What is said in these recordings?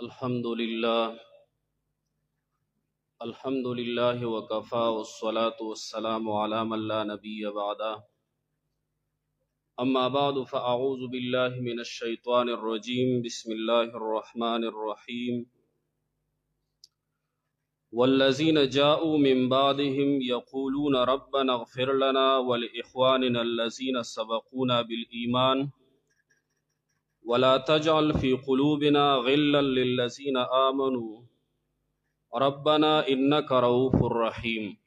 الحمد لله الحمد لله وكفى والصلاة والسلام على من لا نبي بعده أما بعد فأعوذ بالله من الشيطان الرجيم بسم الله الرحمن الرحيم والذين جاءوا من بعدهم يقولون ربنا اغفر لنا ولإخواننا الذين سبقونا بالإيمان ولا تجعل في قلوبنا غلا للذين آمنوا ربنا إنك رؤوف رحيم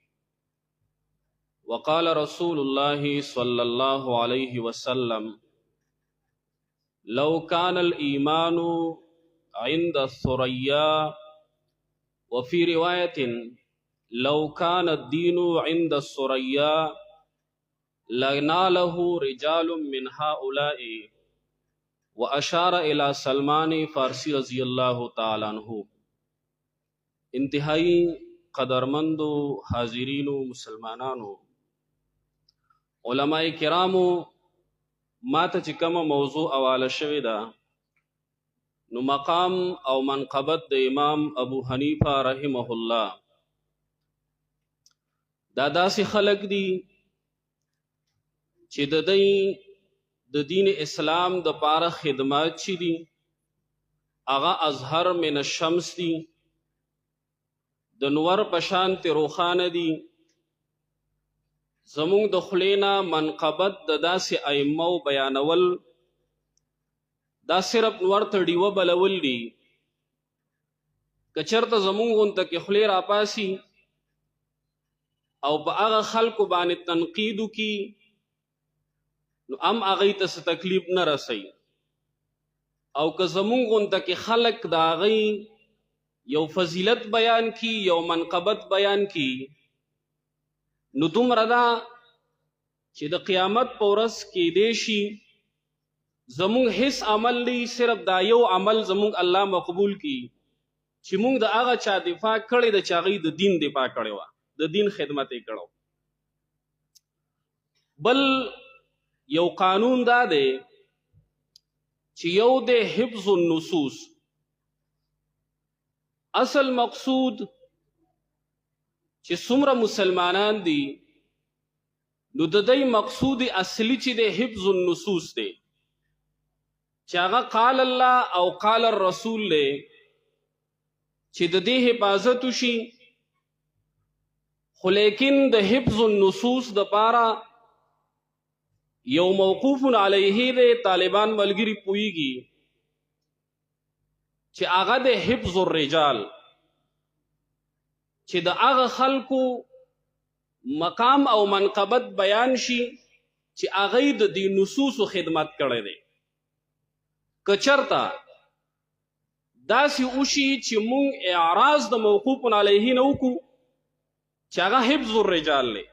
وقال رسول الله صلى الله عليه وسلم لو كان الإيمان عند الثريا وفي رواية لو كان الدين عند الثريا لناله رجال من هؤلاء وأشار إلى سلمان فارسی رضی اللہ تعالی عنہ. انتہائی قدرمندو حاضرینو مسلمانانو علماء کرامو ما ته چې کومه موضوع حواله شوې ده نو مقام او منقبت د امام ابو حنیفه رحمه الله دا داسې خلق دي چې د دین اسلام د پاره خدمات چي دي هغه ازهر من الشمس دي د نور پشانت روخانه دي زمونږ د خلینا منقبت د داسې ائمه بیانول دا صرف ورته ډیوه بلول دي که چېرته زمونږ غونته کې خولې راپاسي او په هغه خلکو باندې تنقید وکړي نو هم هغوی ته څه تکلیف نه رسوي او که زمونږ غونته کې خلک د هغوی یو فضیلت بیان کی یو منقبت بیان کی نو دومره ده چې د قیامت په ورځ کېدی شي زمونږ هیڅ عمل دی صرف دا یو عمل زمونږ الله مقبول کی چې مونږ د هغه چا دفاع کړې ده چې هغوی د دین دفاع کړې وه د دین خدمت یې کړو. بل یو قانون دا دی چې یو دی حفظ النصوص. اصل مقصود چې څومره مسلمانان دي نو د دوی مقصود اصلي چې دی حفظ النصوص دی چې هغه قال الله او قال الرسول دی چې د دې حفاظت وشي. خو لیکن د حفظ النصوص د پاره یو موقوف علیه دی طالبان ملګری پوهیږي چې هغه د حفظ الرجال چې د هغه خلکو مقام او منقبت بیان شي چې هغوی د دې نصوصو خدمت کړی دی. که چېرته داسې وشي چې مونږ اعراض د موقوف علیه نه وکړو چې هغه حفظ الرجال دی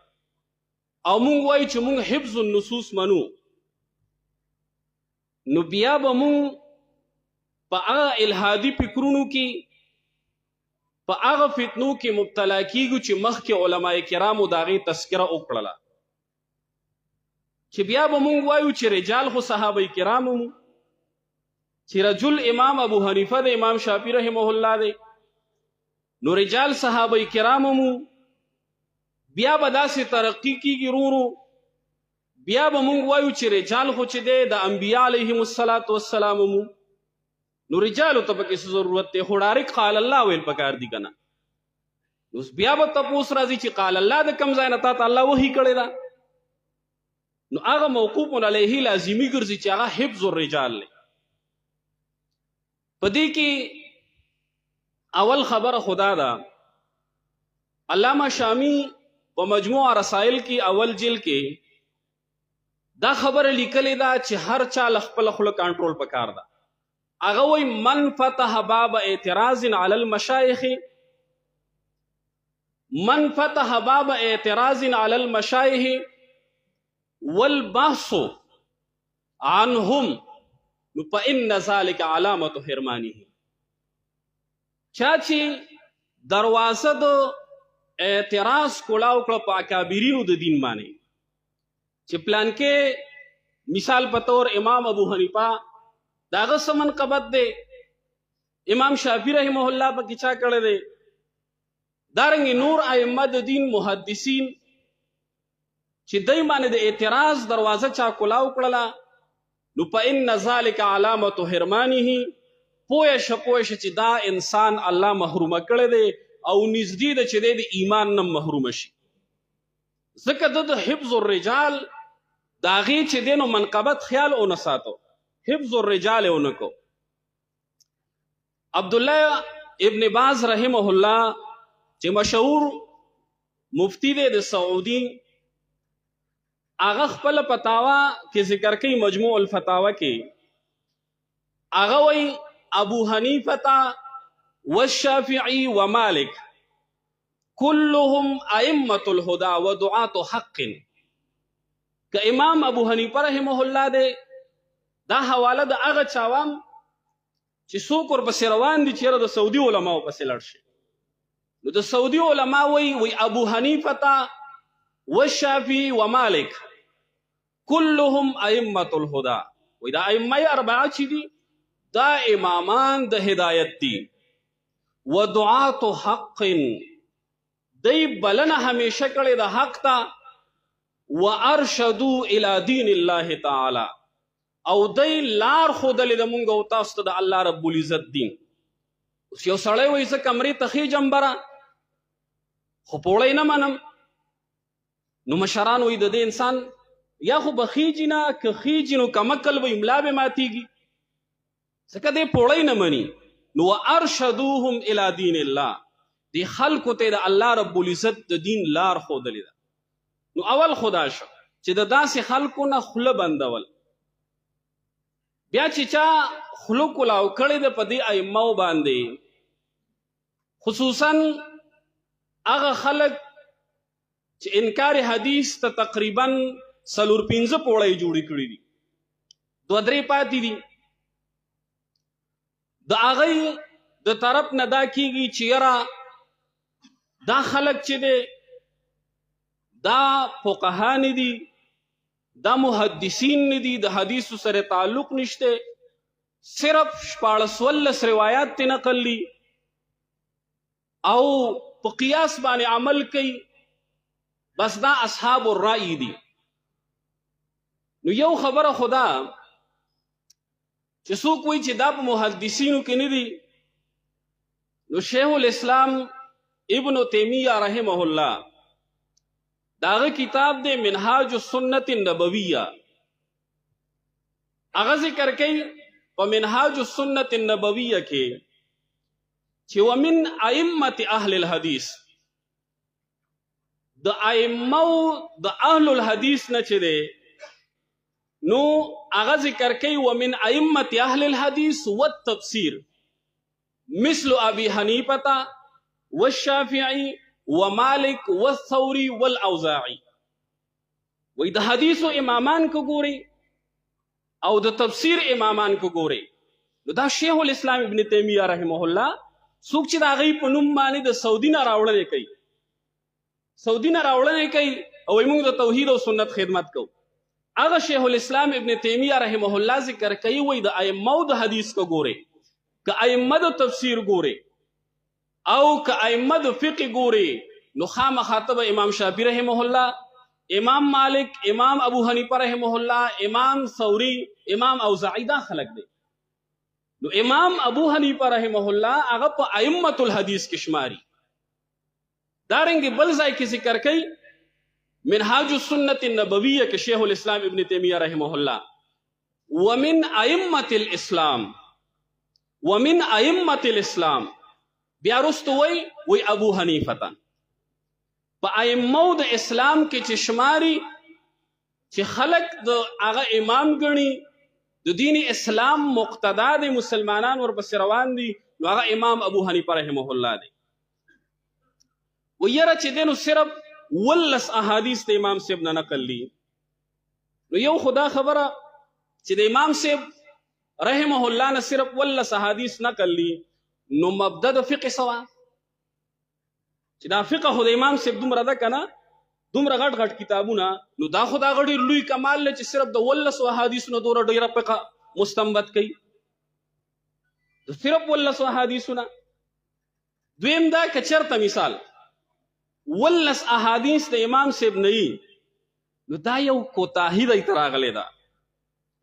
او مونږ وایو چې مونږ حفظ النصوص منو نو بیا به مونږ په هغه الهادي فکرونو کې په هغه فتنو کې مبتلا کیږو چې مخکې علماء کرامو د هغې تذکره وکړله چې بیا به مونږ وایو چې رجال خو صحابه کرامو چې رجل امام ابو حنیفه د امام شافعي رحمه الله دی نو رجال صحابه کرامو بیا به داسې ترقي کیږي ورو بیا به مونږ وایو چې رجال خو چې دی د انبیا علیهم السلام نو رجالو ته پکې څه ضرورت دی خو ډایرکټ قال الله ویل پکار دي که نه نو بیا به تپوس راځي چې قال الله د کوم ځای نه تا ته الله وحي کړې ده نو هغه موقوف علیه لازمي ګرځي چې هغه حفظ الرجال دی. په دې کې اول خبره خدا ده علامه شامی په مجموع رسائل کې اول جلد کې دا خبره لیکلې ده چې هر چا خپله خوله کنټرول پکار ده. هغه وایي من فتح باب اعتراض علی المشایخ من فتح باب اعتراض علی المشایخ والبحث عنهم فإن ذلك علامة حرمانه. چا چې دروازه د اعتراض کولاو کړه په اکابرینو د دین باندې چې پلان کې مثال په طور امام ابو حنیفه داغه سمن قبط دی امام شافعی رحمه الله پکې چا کړی دی دارنګ نور ائمه د دین محدثین چې دای باندې د اعتراض دروازه چا کولاو کړله نو فإن ذلك علامة حرمانه پوه چې دا انسان الله محرومه کړی دی او نږدې ده چې د ایمان نه محروم شي ځکه د حفظ الرجال د هغې چې دی نو منقبت خیال ونه ساتو حفظ الرجال یې ونه کو عبدالله ابن باز رحمه الله چې مشهور مفتی دی د سعودي هغه خپل فتاوا کې ذکر کوي مجموع الفتاوا کې هغه وایي ابو حنیفه والشافعي ومالك كلهم ائمه الهدى ودعاة حق که امام ابو حنیفه رحمه الله دی دا حواله د هغه چاوام چې څوک ورپسې روان دي چېرې د سعودي علماو پسې لاړ شي نو د سعودي علما وایي ابو حنیفه والشافعي ومالك كلهم ائمه الهدى وایي دا ائمه اربعه چې دي دا امامان د هدایت دي ودعاة حق دی بلنه همیشه کړي د حق ته وارشدوا الى دین الله تعالی او دی لار خودلې د مونږ او تاسو ته د الله رب العزت دین اوس یو سړی وایي زه کمرې ته خیجم بره خو پوړی نه منم نو مشران وایي د دې انسان یا خو به خیجي نه که خیجي نو کمکل به املا به ماتیږي ځکه دی پوړی نه مني نو وارشدوهم الى دین الله دی خلکو ته د الله رب العزت د دین لار ښودلې ده نو اول خدا شو چې د داسې خلکو نه خوله بندول بیا چې چا خوله کولاو کړې ده په دې ائمو باندې خصوصا هغه خلک چې انکار حدیث ته تقریبا 4-5 پوړی جوړې کړي دي 2-3 پاتې دي د هغې د طرف نه دا کیږي چې یاره دا خلک چې دی دا فقها نه دي دا محدثین نه دي د حدیثو سره تعلق نشته صرف 14 روایات ته نقل لی او په قیاس باندې عمل کوي بس دا اصحاب الرأی دي نو یو خبره خدا چې څوک وایي چې دا په محدثینو کې نه دي نو شیخ الاسلام ابن تیمیہ رحمه الله داغه کتاب دی منهاج السنت النبویہ هغه ذکر کوي په منهاج السنت النبویہ کې چې ومن ائمه اهل الحديث د ائمه د اهل الحديث نه چې دی نو هغه ذکر کوي ومن ائمه اهل الحديث والتفسير مثل ابي حنيفه والشافعي ومالك والثوري والاوزاعي وې د حدیثو امامان کو ګوري او د تفسیر امامان کو ګوري نو دا شیخ الاسلام ابن تیمیہ رحمه الله څوک چې دا غي په نوم باندې د سعودي نه راوړل کوي او موږ د توحید او سنت خدمت کوو هغه شیخ الاسلام ابن تیمیہ رحمه الله ذکر کوي وې د ائمه د حدیث کو ګوري که ائمه د تفسیر ګوري او که ائمه د فقه ګوري نو خامخاطب امام شافعی رحمه الله امام مالک امام ابو حنیفه رحمه الله امام ثوری امام اوزاعی دا خلق دی نو امام ابو حنیفه رحمه الله هغه په ائمه الحدیث کې شماري دارنګ بل ځای کې ذکر کوي منهاج السنت النبویہ کې شیخ الاسلام ابن تیمیہ رحمه الله ومن ائمه الاسلام بیا رستو وی ابو حنیفه په ائمه د اسلام کې چې شماري چې خلق د هغه امام ګڼي د دین اسلام مقتدا د مسلمانان ورپسې روان دي نو هغه امام ابو حنیفه رحمه الله دی ویره چې دینو صرف 18 احادیث د امام صاحب نه نقل لی نو یو خدا خبره چې د امام صاحب رحمه الله نه صرف 18 احادیث نقل لی نو مبدا د فقه سوا چې دا فقه خو د امام صاحب دومره ده کنه دومره غټ غټ کتابونه نو دا خو دا غړي لوی کمال چې صرف د 18 احادیث نو دوره ډیره فقه مستنبط کړي صرف ولس احادیثونه. دویم دا که چرته مثال ولس احادیث د امام صاحب نه وي نو دا یو کوتاهي دی ته راغلی ده.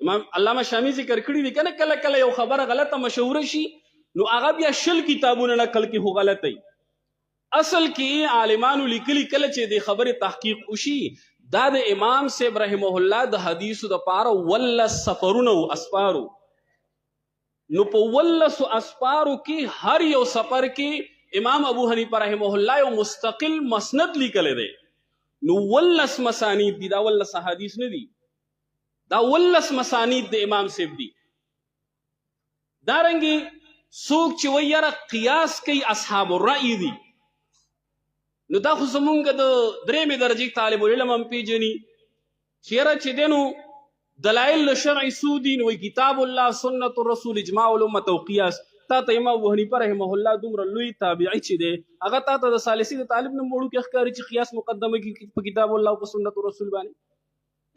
امام علامه شامی ذکر کړي دي کنه کله کله یو خبره غلطه مشهوره شي نو هغه بیا 10 کتابونه نقل کې هو غلط دی. اصل کې عالمانو لیکلي کله چې د خبره تحقیق وشي دا د امام صاحب رحمه الله د حدیثو د پاره ولس سفرونه او اسفارو نو په ولس اسفارو کې هر یو سفر کې امام ابو حنیفه رحمه الله یو مستقل مسند لیکل دی. نو ولس مسانید دي، دا ولس حدیث نه دي، دا ولس مسانید د امام صاحب دي. دارنګي څوک چې ویره قیاس کوي اصحاب الرأی دي نو دا خو زمونږ د درېمې درجې طالب العلم هم پیژني چې یاره چې دی نو دلایل شرعي څو دي نو کتاب الله سنت الرسول اجماع الامت او قیاس. تا ته امام ابو حنیفه رحمه الله دومره لوی تابعي چې دی هغه تا ته د ثالثي د طالب نه وړو کې ښکاري چې قیاس مقدمه کې په کتاب الله او په سنت الرسول باندې.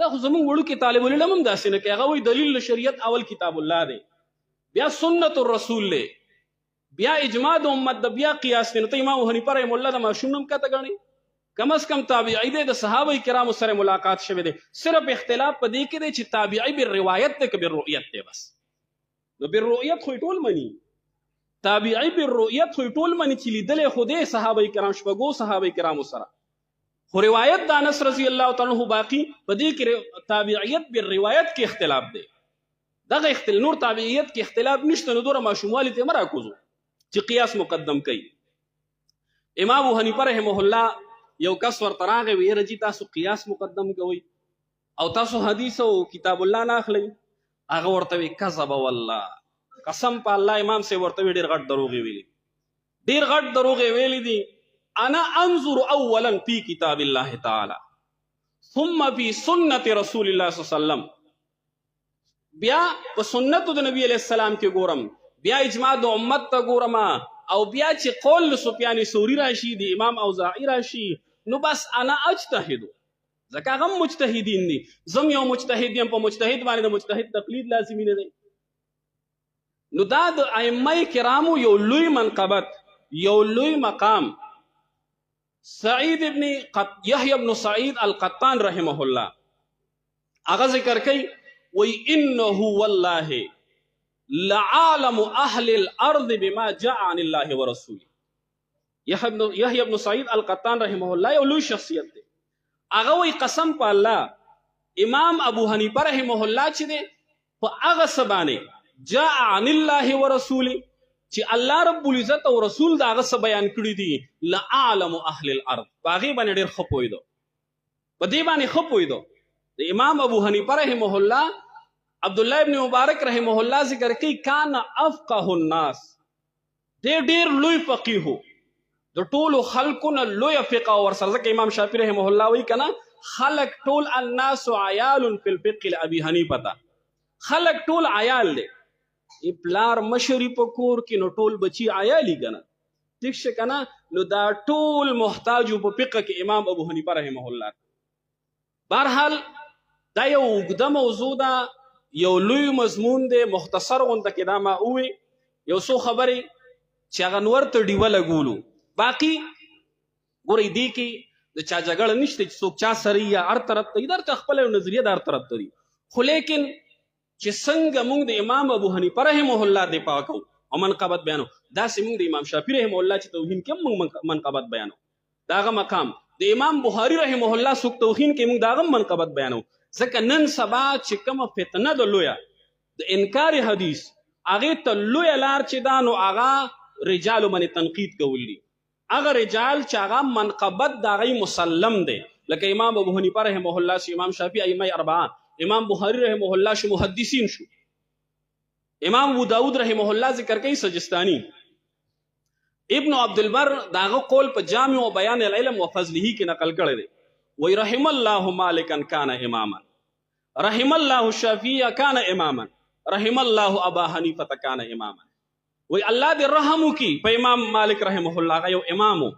دا خو زمونږ وړو کې طالب العلم هم داسې نه کوي. هغه وایي دلیل شریعت اول کتاب الله دی، بیا سنت الرسول دی، بیا اجماع د امت د بیا قیاس دی. نو ته امام ابو حنیفه رحمه الله د ماشوم نوم کته ګڼي؟ کم از کم تابعی دی، د صحابه کرامو سره ملاقات شوی دی. صرف اختلاف په دې کې دی چې تابعی بالروایت دی که بالرؤیت دی. بس نو بالرؤیت خو ټول مني، تابعی بالرؤیت خو ټول مني چې لیدلی خو دی صحابه کرام شپږو صحابه کرامو سره. خو روایت د انس رضی الله تعالی عنہ باقی په دې کې تابعیت بالروایت کې اختلاف دی. دغه نور تابعیت کې اختلاف نشته. نو دوره ماشوموالي ته مه راکوزو چې قیاس مقدم کوي. امام ابو حنیفه رحمه الله یو کس ورته راغی وی یاره جی تاسو قیاس مقدم کوئ او تاسو حدیث او کتاب الله نه اخلئ. هغه ورته وی کذب والله، قسم په الله امام صاحب ورته وی ډېر غټ دروغې ویلي، ډېر غټ دروغې ویلي دي. انا انظر اولا فی کتاب الله تعالی ثم فی سنت رسول الله صلی الله علیه وسلم. بیا په سنتو د نبی علیہ السلام کې ګورم، بیا اجماع د امت ته ګورم، او بیا چې قول سفیان ثوری راشي د امام اوزاعی راشي نو بس انا اجتهد. ځکه هغه مجتهدین دي، زم یو مجتهد یم، په مجتهد باندې د مجتهد تقلید لازمي نه دی. نو دا د ائمه کرامو یو لوی منقبت، یو لوی مقام. سعید ابن یحیی ابن سعید القطان رحمه الله هغه ذکر کوي وی انه والله لعالم اهل الارض بما جاء عن الله ورسوله. یحیی ابن سعید القطان رحمه الله یو لوی شخصیت دی. هغه وی قسم په الله امام ابو حنیفه رحمه الله چې دی په هغه څه باندې جاء عن الله ورسوله چې الله رب العزت او رسول دا هغه څه بیان کړي دي لعالم اهل الارض، په هغې باندې ډېر ښه پوهېدو، په دې باندې ښه پوهېدو. د امام ابو حنیفه رحمه الله عبدالله ابن مبارک رحمه الله ذکر کوي کان افقه الناس، دې ډېر لوی فقیه و، د ټولو خلکو نه لویه فقه ورسره. ځکه امام شافعي رحمه الله وایي که نه خلک ټول الناس عیال فی الفقه لابي حنیفه ته، خلک ټول عیال دی. پلار مشري په کور کې نو ټول بچي عیالي که نه، ټیک شه که نه. نو دا ټول محتاج په فقه کې امام ابو حنیفه رحمه الله. بهرحال دا یو اوږده موضوع ده، یو لوی مضمون دی، مختصر غونته کې دا ما ووی یو څو خبرې چې هغه نور ته ډیوه لګولو. باقي ګورئ دې کې د چا جګړه نشته چې څوک چا سره یا هر طرف ته در ته خپله نظریه د هر طرف ته دي. خو لیکن چې څنګه موږ د امام ابو حنیفه رحمه الله دفاع کوو او منقبت بیانو، داسې موږ د امام شافعي رحمه الله چې توهین کې هم موږ منقبت بیانو. د هغه مقام د امام بخاري رحمه الله څوک توهین کې موږ د هغه هم منقبت بیانو. ځکه نن سبا چې کومه فتنه د لویه د انکار حدیث هغې ته لویه لار چې دا نو هغه رجالو باندې تنقید کول دي. هغه رجال چې هغه منقبت د هغوی مسلم دی، لکه امام ابو حنیفه رحمه الله شو، امام شافعي ائمه اربعه، امام بخاری رحمه الله شو محدثین شو، امام ابو داود رحمه الله ذکر کوي سجستانی. ابن عبد البر داغه قول په جامع و بیان العلم و فضله کې نقل کړی دی. وی رحم الله مالکا کان اماما، رحم الله الشافعي کان اماما، رحم الله ابا حنیفه کان اماما. وی الله دې رحم وکي په امام مالک رحمه الله، یو امامو.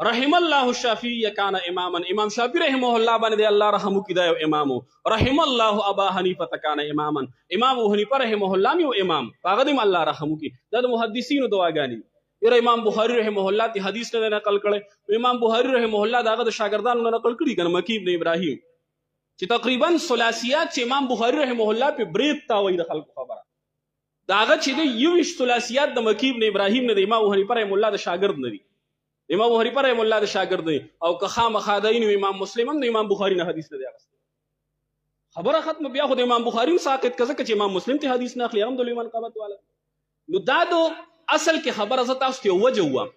رحم الله الشافعي کان اماما امام شافعی رحمه الله باندې الله رحم وکړي دا یو امام رحم الله ابا حنیفه کان اماما امام ابو حنیفه رحمه الله یو امام هغه دې الله رحم وکړي دا د محدثینو دعاګانې یره امام بخاری رحمه الله تی حدیث نه نقل کړي امام بخاری رحمه الله داغه د شاګردانو نه نقل کړي کنه مکی ابن ابراهیم چې تقریبا ثلاثیات چې امام بخاری رحمه الله په بریت تا وای د خلکو خبره داغه چې د یوش ثلاثیات د مکی ابن ابراهیم نه د امام حنیفه رحمه الله د شاګرد نه دي امام حنیفه رحمه الله د شاګرد دی او که خامخا د امام مسلم هم د امام بخاری نه حدیث نه دی اخیستی خبره ختم بیا خو د امام بخاری ساقط کزه چې امام مسلم ته حدیث نه اخلي هم د ایمان قامت والا نو دا دو اصل کې خبره زه تاسو ته وجه وم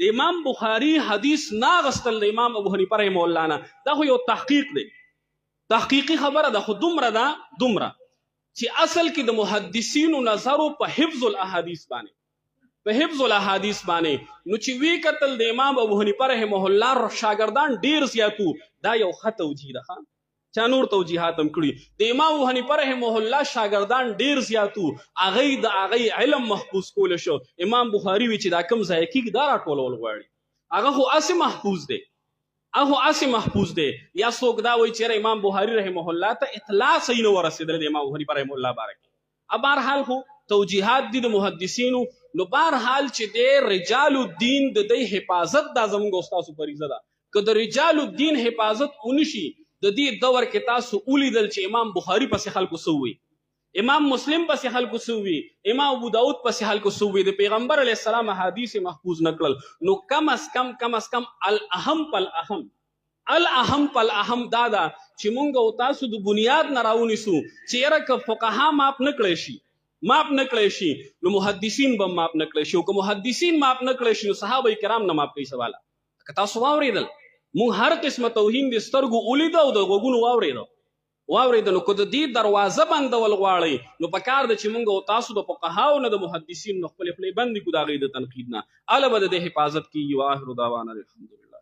د امام بخاری حدیث نه غستل د امام ابو حنیفه رحمه الله نه دا خو یو تحقیق دی تحقیقی خبره ده خو دومره چې اصل کې د محدثینو نظر په حفظ الاحاديث باندې په حفظ الاحاديث باندې نو چې وی قتل د امام ابو حنیفه رحمه الله شاګردان ډیر زیاتو دا یو خط توجیه ده چا نور توجیهات هم کړی د امام ابو حنیفه رحمه الله شاګردان ډیر زیاتو اغه علم محفوظ کول شو امام بخاری وی چې دا کم ځای کې دا راټولول غواړي هغه خو اسی محفوظ دی یا څوک دا وایي چې امام بخاری رحمه الله ته اطلاع صحیح نه ورسېدل د امام حنیفه رحمه الله بارک بهرحال خو توجیهات دي د محدثینو نو بهرحال چې د رجال الدین د دې حفاظت دا زموږ استاد فریضه ده که د رجال الدین حفاظت ونشي د دې دور کې تاسو ولیدل چې امام بخاری پسې خلکو سووي امام مسلم پسې خلکو سووي امام ابو داود پسې خلکو سووي د پیغمبر علیه السلام حدیث محفوظ نکړل نو کم از کم الاهم دادا چې مونږ او تاسو د بنیاد نه راونیسو چې یره که فقها ماپ نکړی شي نو محدثین به ماپ نکړی شي او که محدثین ماپ نکړی شي نو صحابه کرام نه ماپ کوي سواله که تاسو واورېدل مونږ هر قسمه توهین د سترګو ولیده او د غوږونو واورېدل نو که د دې دروازه بندول غواړئ نو پکار ده چې مونږ او تاسو د فقهاو نه د محدثین نه خپلې خولې بندې کړو د هغوی د تنقید نه اله به د دې حفاظت کیږي واخر دعوانا الحمدلله